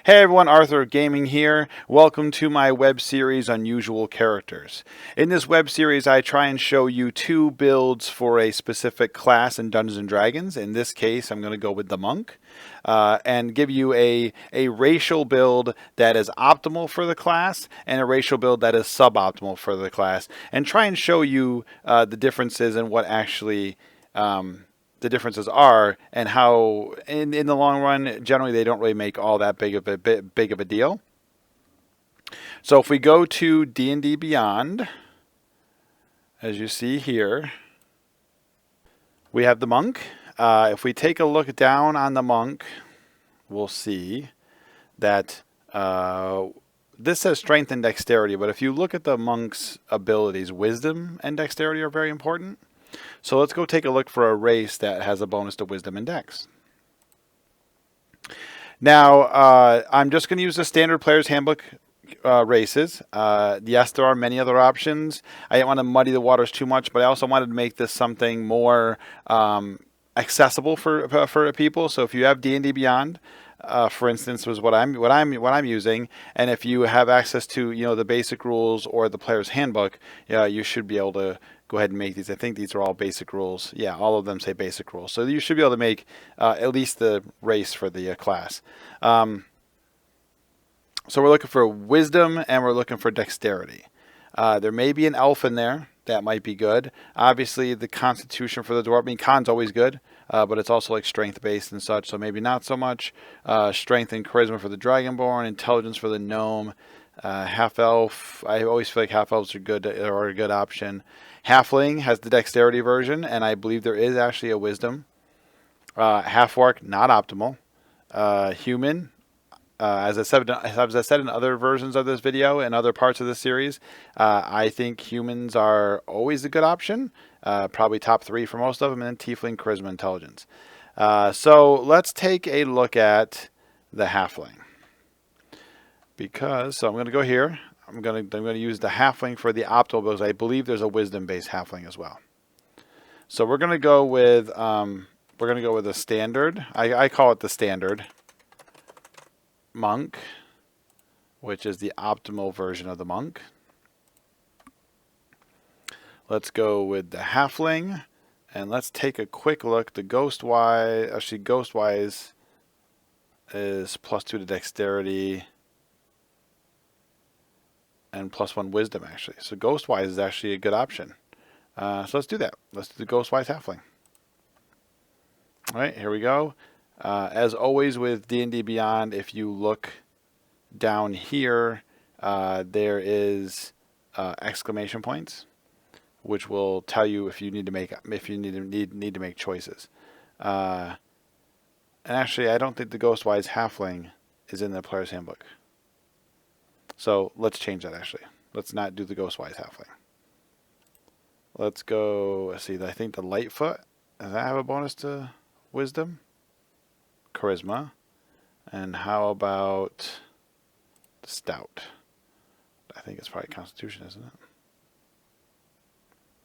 Hey everyone, Arthur Gaming here. Welcome to my web series, Unusual Characters. In this web series, I try and show you two builds for a specific class in Dungeons & Dragons. In this case, I'm going to go with the Monk. And give you a racial build that is optimal for the class and a racial build that is suboptimal for the class. And try and show you the differences and what actually... the differences are and how in the long run generally they don't really make all that big of a deal. So if we go to D&D Beyond, as you see here, we have the Monk. If we take a look down on the Monk, we'll see that this says Strength and Dexterity, but if you look at the Monk's abilities, Wisdom and Dexterity are very important. So let's go take a look for a race that has a bonus to Wisdom and Dex. Now, I'm just going to use the standard Player's Handbook races. Yes, there are many other options. I didn't want to muddy the waters too much, but I also wanted to make this something more accessible for people. So if you have D&D Beyond, for instance, was what I'm using, and if you have access to the basic rules or the Player's Handbook, you should be able to go ahead and make these. I think these are all basic rules. Yeah, all of them say basic rules. So you should be able to make at least the race for the class. So we're looking for Wisdom and we're looking for Dexterity. There may be an Elf in there. That might be good. Obviously, the Constitution for the Dwarf. I mean, Con's always good, but it's also like strength-based and such, so maybe not so much. Strength and Charisma for the Dragonborn. Intelligence for the Gnome. Half-Elf. I always feel like Half-Elves are good, or a good option. Halfling has the Dexterity version, and I believe there is actually a Wisdom. Half-Orc, not optimal. Human, as I said in other versions of this video and other parts of this series, I think humans are always a good option. Probably top 3 for most of them, and then Tiefling, Charisma, Intelligence. So let's take a look at the Halfling. So I'm going to go here. I'm going to use the Halfling for the optimal because I believe there's a Wisdom-based Halfling as well. So we're going to go with the standard. I call it the standard Monk, which is the optimal version of the Monk. Let's go with the Halfling, and let's take a quick look. The Ghostwise is +2 to Dexterity and +1 Wisdom, actually. So Ghostwise is actually a good option. So let's do that. Let's do the Ghostwise Halfling. All right, here we go. As always with D&D Beyond, if you look down here, there is exclamation points, which will tell you if you need to make choices. And actually, I don't think the Ghostwise Halfling is in the Player's Handbook. So let's change that, actually. Let's not do the Ghostwise Halfling. Let's go, let's see, I think the Lightfoot, does that have a bonus to Wisdom? Charisma. And how about the Stout? I think it's probably Constitution, isn't it?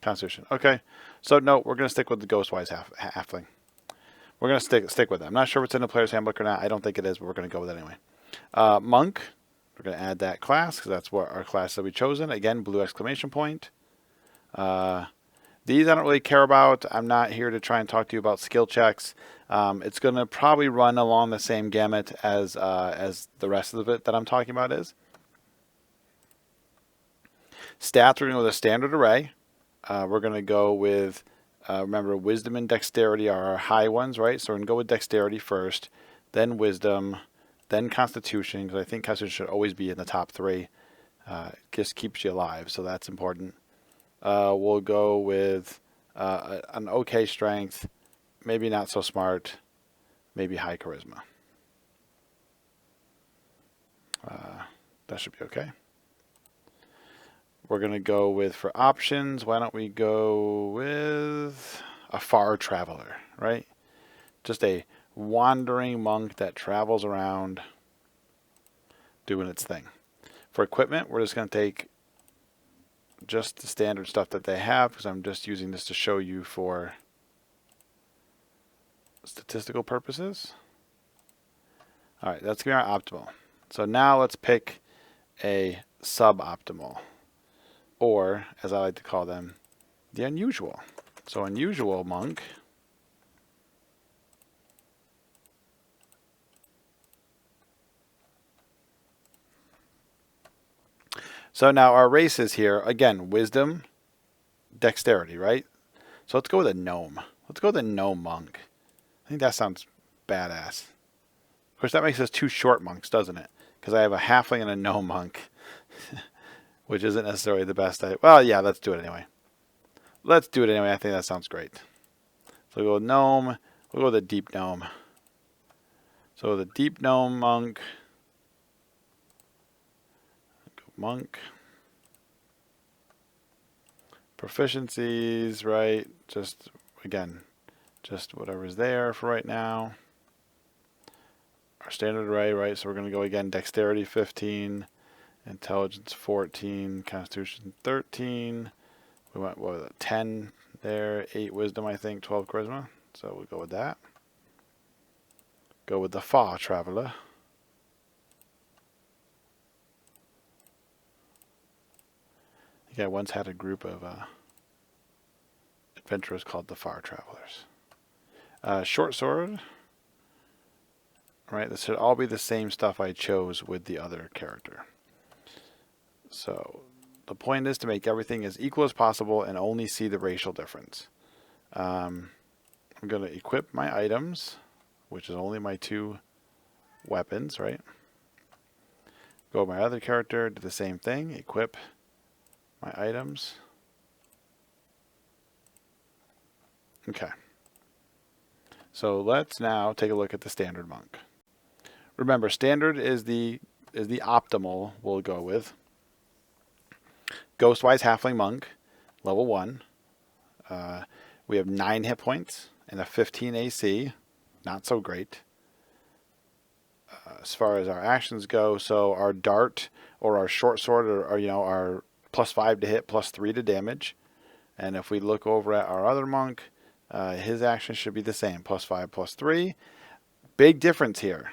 Constitution. Okay. So no, we're going to stick with the Ghostwise Halfling. We're going to stick with it. I'm not sure if it's in the Player's Handbook or not. I don't think it is, but we're going to go with it anyway. Monk. We're going to add that class because that's what our class that we chosen. Again, blue exclamation point. These I don't really care about. I'm not here to try and talk to you about skill checks. It's going to probably run along the same gamut as the rest of it that I'm talking about is. Stats, we're going to go with a standard array. We're going to go with, remember, Wisdom and Dexterity are our high ones, right? So we're going to go with Dexterity first, then Wisdom, then Constitution, because I think Constitution should always be in the top 3. It just keeps you alive, so that's important. We'll go with an okay Strength, maybe not so smart, maybe high Charisma. That should be okay. We're going to go with, for options, why don't we go with a Far Traveler, right? Just a wandering monk that travels around doing its thing. For equipment, we're just going to take just the standard stuff that they have because I'm just using this to show you for statistical purposes. All right, that's going to be our optimal. So now let's pick a suboptimal, or as I like to call them, the unusual. So unusual monk. So now our races here, again, wisdom, dexterity, right? So let's go with a gnome. Let's go with a gnome monk. I think that sounds badass. Of course, that makes us two short monks, doesn't it? Because I have a halfling and a gnome monk, which isn't necessarily the best. Well, yeah, let's do it anyway. Let's do it anyway. I think that sounds great. So we'll go with gnome. We'll go with a deep gnome. So the deep gnome monk. Monk. Proficiencies, right? Just, again, just whatever's there for right now. Our standard array, right? So we're going to go again, dexterity 15, intelligence 14, constitution 13. We went, what was it, 10 there, 8 wisdom, I think, 12 charisma. So we'll go with that. Go with the Far Traveler. I think I once had a group of adventurers called the Far Travelers. Short sword. Right, this should all be the same stuff I chose with the other character. So the point is to make everything as equal as possible and only see the racial difference. I'm going to equip my items, which is only my 2 weapons, right? Go to my other character, do the same thing, equip my items. Okay. So let's now take a look at the standard monk. Remember, standard is the optimal we'll go with. Ghostwise Halfling Monk, level 1. We have 9 hit points and a 15 AC. Not so great. As far as our actions go, so our dart or our short sword are +5 to hit, +3 to damage. And if we look over at our other monk, his actions should be the same, +5, +3. Big difference here.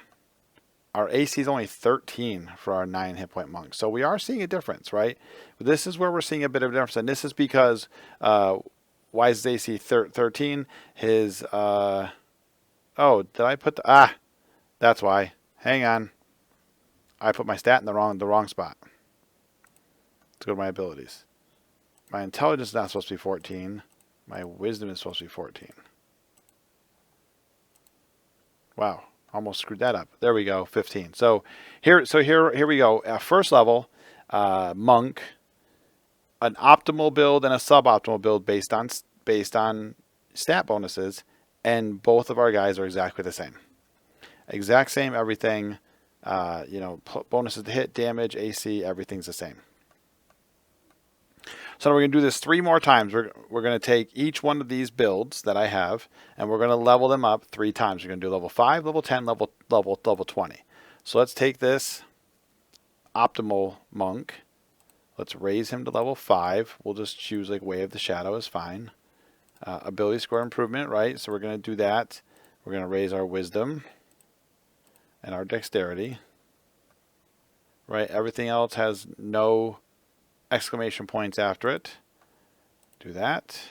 Our AC is only 13 for our 9 hit point monk. So we are seeing a difference, right? This is where we're seeing a bit of a difference. And this is because, why is his AC 13? His, oh, did I put that's why. Hang on. I put my stat in the wrong spot. Let's go to my abilities. My intelligence is not supposed to be 14. My wisdom is supposed to be 14. Wow. Almost screwed that up. There we go, 15. So here we go. First level, monk, an optimal build and a suboptimal build based on stat bonuses, and both of our guys are exactly the same. Exact same everything. Bonuses to hit, damage, AC, everything's the same. So now we're going to do this 3 more times. We're going to take each one of these builds that I have, and we're going to level them up 3 times. We're going to do level 5, level 10, level 20. So let's take this optimal monk. Let's raise him to level 5. We'll just choose like Way of the Shadow is fine. Ability score improvement, right? So we're going to do that. We're going to raise our wisdom and our dexterity. Right? Everything else has no exclamation points after it. Do that.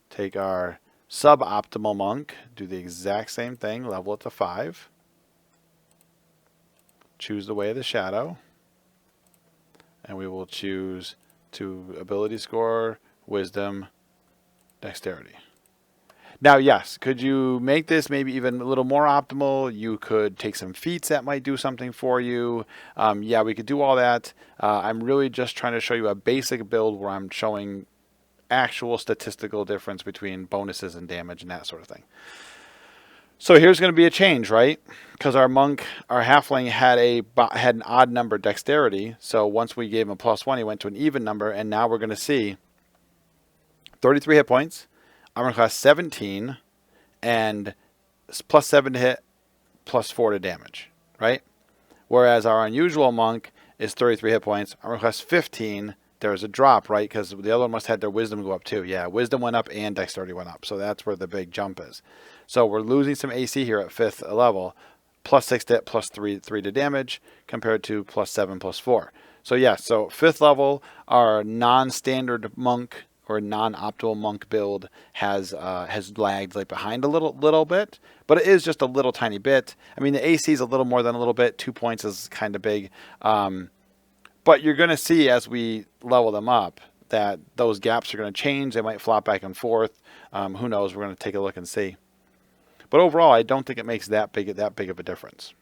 Take our suboptimal monk. Do the exact same thing. Level it to 5. Choose the Way of the Shadow. And we will choose to ability score, wisdom, dexterity. Now, yes, could you make this maybe even a little more optimal? You could take some feats that might do something for you. Yeah, we could do all that. I'm really just trying to show you a basic build where I'm showing actual statistical difference between bonuses and damage and that sort of thing. So here's going to be a change, right? Because our halfling had an odd number dexterity. So once we gave him a +1, he went to an even number, and now we're going to see 33 hit points. Armor class 17, and +7 to hit, +4 to damage, right? Whereas our unusual monk is 33 hit points, armor class 15. There's a drop, right? Because the other one must have their wisdom go up too. Yeah, wisdom went up and dexterity went up. So that's where the big jump is. So we're losing some AC here at 5th level. +6 to hit, +3 to damage, compared to +7, +4. So yeah, so 5th level, our non-standard monk or non-optimal monk build has lagged like behind a little bit, but it is just a little tiny bit. I mean, the AC is a little more than a little bit. 2 points is kind of big, but you're going to see as we level them up that those gaps are going to change. They might flop back and forth. Who knows? We're going to take a look and see. But overall, I don't think it makes that big of a difference.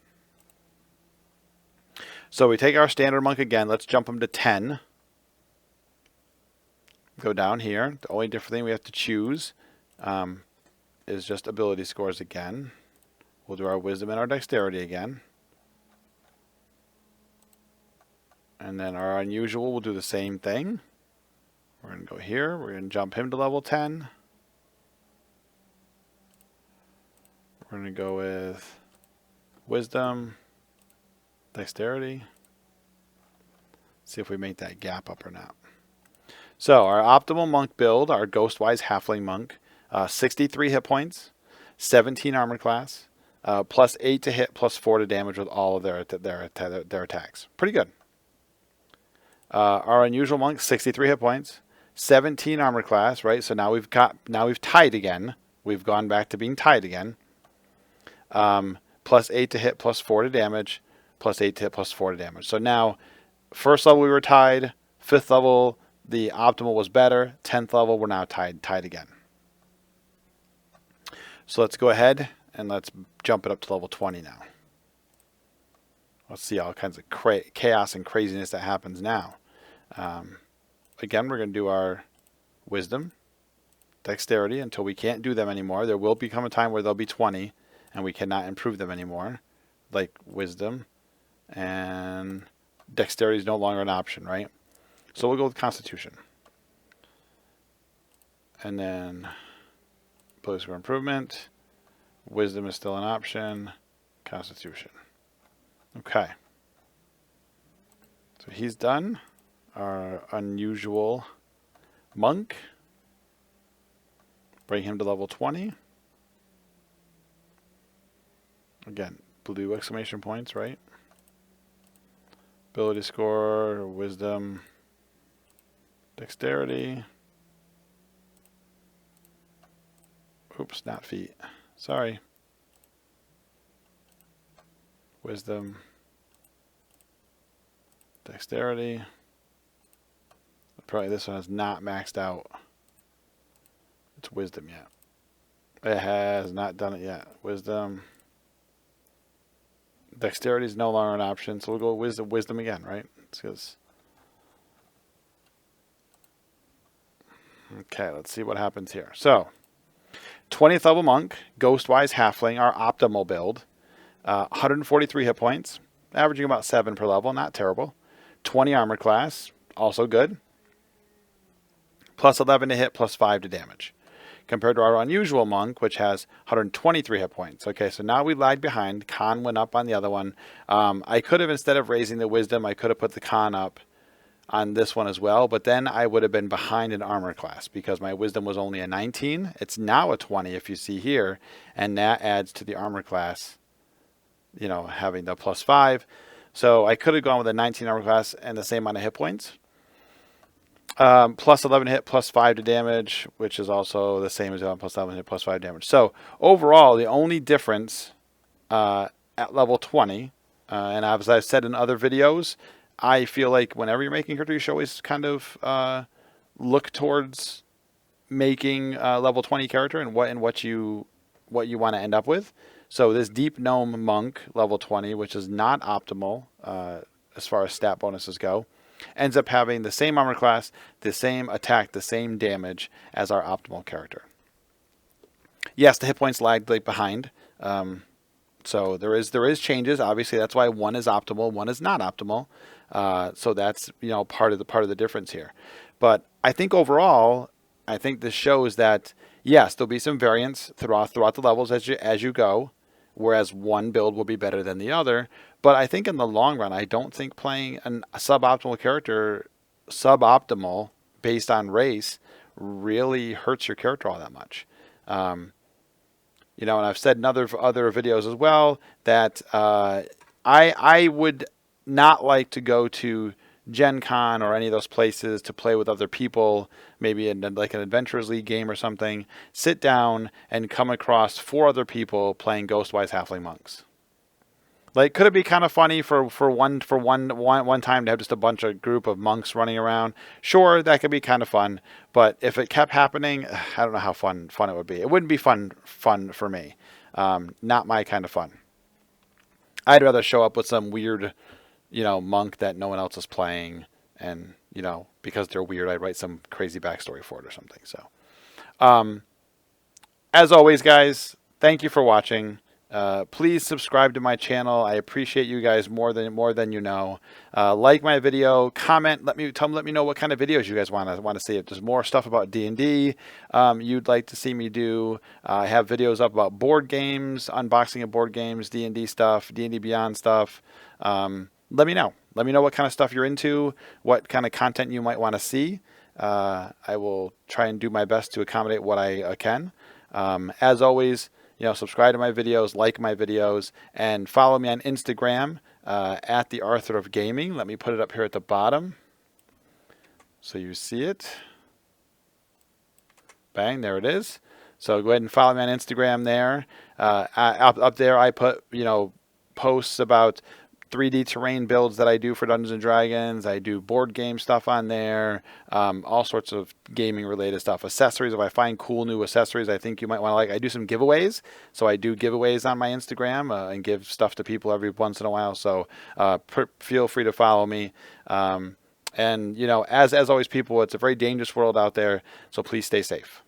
So we take our standard monk again. Let's jump him to 10. Go down here. The only different thing we have to choose is just ability scores again. We'll do our wisdom and our dexterity again. And then our unusual, we'll do the same thing. We're going to go here. We're going to jump him to level 10. We're going to go with wisdom, dexterity. See if we make that gap up or not. So our optimal monk build, our Ghostwise Halfling monk, 63 hit points, 17 armor class, +8 to hit, +4 to damage with all of their attacks. Pretty good. Our unusual monk, 63 hit points, 17 armor class, right? So now we've tied again. We've gone back to being tied again. +8 to hit, +4 to damage, +8 to hit, +4 to damage. So now, first level we were tied, 5th level the optimal was better, 10th level we're now tied again. So let's go ahead and let's jump it up to level 20 now. Let's see all kinds of chaos and craziness that happens now. Again, we're going to do our wisdom, dexterity until we can't do them anymore. There will become a time where they'll be 20 and we cannot improve them anymore, like wisdom, and dexterity is no longer an option, right? So we'll go with constitution. And then ability for improvement, wisdom is still an option, constitution. Okay. So he's done. Our unusual monk. Bring him to level 20. Again, blue exclamation points, right? Ability score, wisdom, dexterity. Oops, not feet. Sorry. Wisdom, dexterity. Probably this one is not maxed out. It's wisdom yet. It has not done it yet. Wisdom. Dexterity is no longer an option, so we'll go with wisdom again, right? Because okay, let's see what happens here. So, 20th level monk, Ghostwise Halfling, our optimal build. 143 hit points, averaging about 7 per level, not terrible. 20 armor class, also good. +11 to hit, +5 to damage. Compared to our unusual monk, which has 123 hit points. Okay, so now we lagged behind. Con went up on the other one. I could have, instead of raising the wisdom, I could have put the con up on this one as well, but then I would have been behind in armor class because my wisdom was only a 19. It's now a 20 if you see here, and that adds to the armor class, you know, having the +5. So I could have gone with a 19 armor class and the same amount of hit points. +11 hit, +5 to damage, which is also the same as +11 hit, +5 damage. So overall, the only difference at level 20, and as I've said in other videos, I feel like whenever you're making character, you should always kind of look towards making a level 20 character and what you want to end up with. So this Deep Gnome Monk level 20, which is not optimal as far as stat bonuses go, ends up having the same armor class, the same attack, the same damage as our optimal character. Yes, the hit points lagged like behind. So there is changes. Obviously, that's why one is optimal, one is not optimal. So that's, you know, part of the difference here. But I think overall, I think this shows that yes, there'll be some variance throughout the levels as you go, whereas one build will be better than the other. But I think in the long run, I don't think playing a suboptimal character, suboptimal based on race, really hurts your character all that much. and I've said in other videos as well that I would not like to go to Gen Con or any of those places to play with other people, maybe in like an Adventurers League game or something, sit down and come across 4 other people playing Ghostwise Halfling Monks. Like, could it be kind of funny for one time to have just a bunch of group of monks running around? Sure, that could be kind of fun. But if it kept happening, I don't know how fun it would be. It wouldn't be fun for me. Not my kind of fun. I'd rather show up with some weird, monk that no one else is playing, and because they're weird, I'd write some crazy backstory for it or something. So, as always, guys, thank you for watching. Please subscribe to my channel. I appreciate you guys more than you know. Like my video, comment, let me know what kind of videos you guys want to see. If there's more stuff about D&D you'd like to see me do. I have videos up about board games, unboxing of board games, D&D stuff, D&D Beyond stuff. Let me know. Let me know what kind of stuff you're into, what kind of content you might want to see. I will try and do my best to accommodate what I can. As always, subscribe to my videos, like my videos, and follow me on Instagram at the Arthur of Gaming. Let me put it up here at the bottom so you see it. Bang, there it is. So go ahead and follow me on Instagram there. Up there I put, posts about 3D terrain builds that I do for Dungeons & Dragons. I do board game stuff on there, all sorts of gaming related stuff. Accessories, if I find cool new accessories I think you might want to like. I do some giveaways, so I do giveaways on my Instagram and give stuff to people every once in a while. So feel free to follow me. And as always, people, it's a very dangerous world out there, so please stay safe.